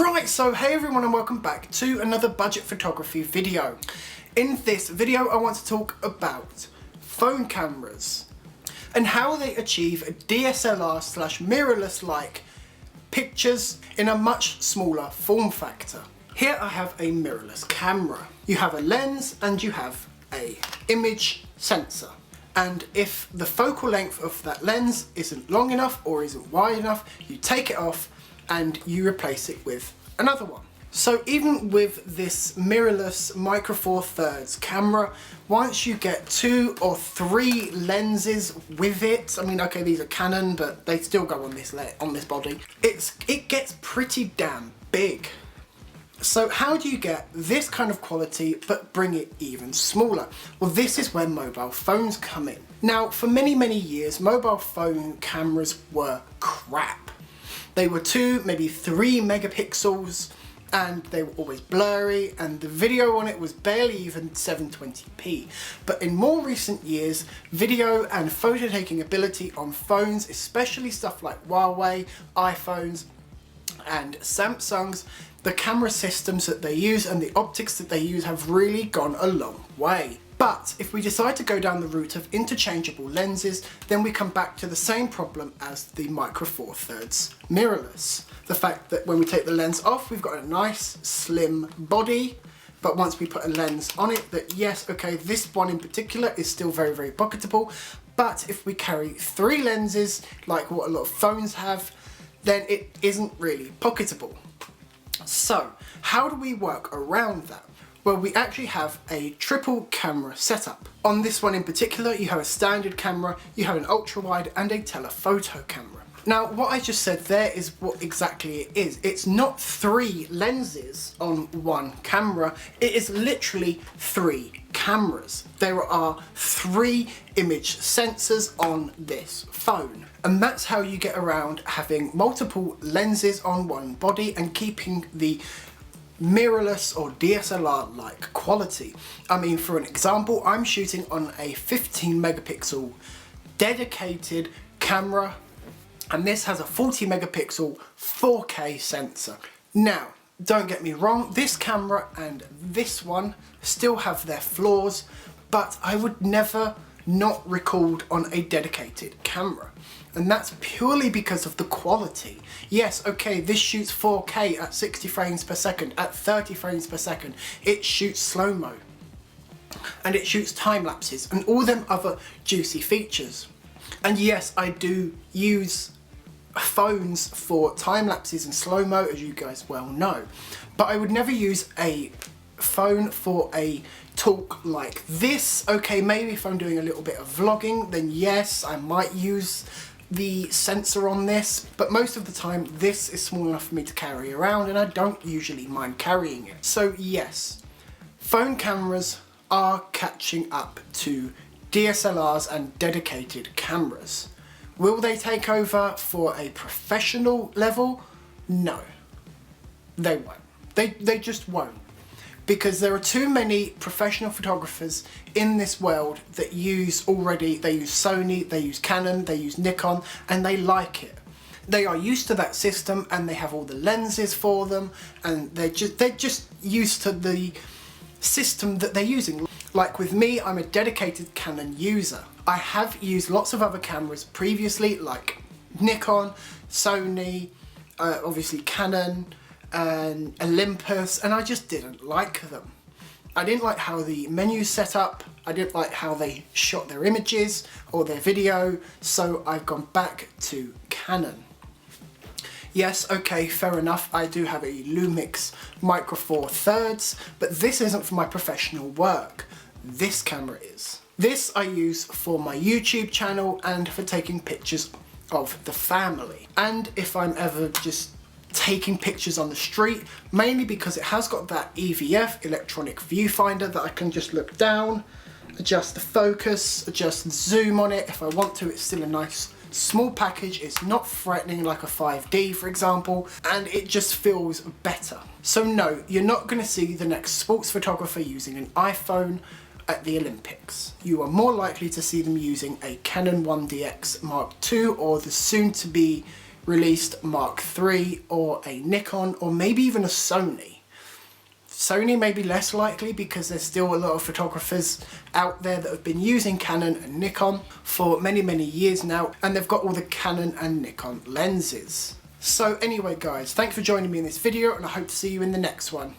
Right, so hey everyone and welcome back to another budget photography video. In this video I want to talk about phone cameras and how they achieve a DSLR / mirrorless like pictures in a much smaller form factor. Here I have a mirrorless camera. You have a lens and you have a image sensor. And if the focal length of that lens isn't long enough or isn't wide enough, you take it off and you replace it with another one. So even with this mirrorless Micro Four Thirds camera, once you get 2 or 3 lenses with it, I mean, okay, these are Canon, but they still go on this body. It gets pretty damn big. So how do you get this kind of quality but bring it even smaller? Well, this is where mobile phones come in. Now, for many, many years, mobile phone cameras were crap. They were 2, maybe 3 megapixels, and they were always blurry, and the video on it was barely even 720p. But in more recent years, video and photo taking ability on phones, especially stuff like Huawei, iPhones, and Samsungs, the camera systems that they use and the optics that they use have really gone a long way. But if we decide to go down the route of interchangeable lenses, then we come back to the same problem as the Micro Four Thirds mirrorless. The fact that when we take the lens off, we've got a nice slim body, but once we put a lens on it, that yes, okay, this one in particular is still very, very pocketable, but if we carry 3 lenses, like what a lot of phones have, then it isn't really pocketable. So, how do we work around that? Well, we actually have a triple camera setup. On this one in particular, you have a standard camera, you have an ultra wide and a telephoto camera. Now, what I just said there is what exactly it is. It's not 3 lenses on one camera, it is literally 3 cameras. There are 3 image sensors on this phone. And that's how you get around having multiple lenses on one body and keeping the mirrorless or DSLR like quality. I mean, for an example, I'm shooting on a 15 megapixel dedicated camera, and this has a 40 megapixel 4K sensor. Now, don't get me wrong, this camera and this one still have their flaws, but I would never not record on a dedicated camera. And that's purely because of the quality. Yes, okay, this shoots 4K at 60 frames per second, at 30 frames per second. It shoots slow-mo. And it shoots time lapses and all them other juicy features. And yes, I do use phones for time lapses and slow-mo, as you guys well know. But I would never use a phone for a talk like this. Okay, maybe if I'm doing a little bit of vlogging, then yes, I might use the sensor on this, but most of the time this is small enough for me to carry around and I don't usually mind carrying it. So yes, phone cameras are catching up to DSLRs and dedicated cameras. Will they take over for a professional level? No, they won't. They just won't. Because there are too many professional photographers in this world that they use Sony, they use Canon, they use Nikon, and they like it. They are used to that system and they have all the lenses for them, and they're just used to the system that they're using. Like with me, I'm a dedicated Canon user. I have used lots of other cameras previously, like Nikon, Sony, obviously Canon, and Olympus, and I just didn't like them. I didn't like how the menu's set up, I didn't like how they shot their images or their video, so I've gone back to Canon. Yes, okay, fair enough, I do have a Lumix Micro Four Thirds, but this isn't for my professional work. This camera is. This I use for my YouTube channel and for taking pictures of the family. And if I'm ever just taking pictures on the street, mainly because it has got that EVF, electronic viewfinder, that I can just look down, adjust the focus, adjust the zoom on it. If I want to, it's still a nice small package. It's not threatening like a 5D, for example, and it just feels better. So no, you're not going to see the next sports photographer using an iPhone at the Olympics. You are more likely to see them using a Canon 1DX Mark II or the soon to be released Mark III or a Nikon or maybe even a Sony. Sony may be less likely because there's still a lot of photographers out there that have been using Canon and Nikon for many, many years now, and they've got all the Canon and Nikon lenses. So anyway guys, thanks for joining me in this video, and I hope to see you in the next one.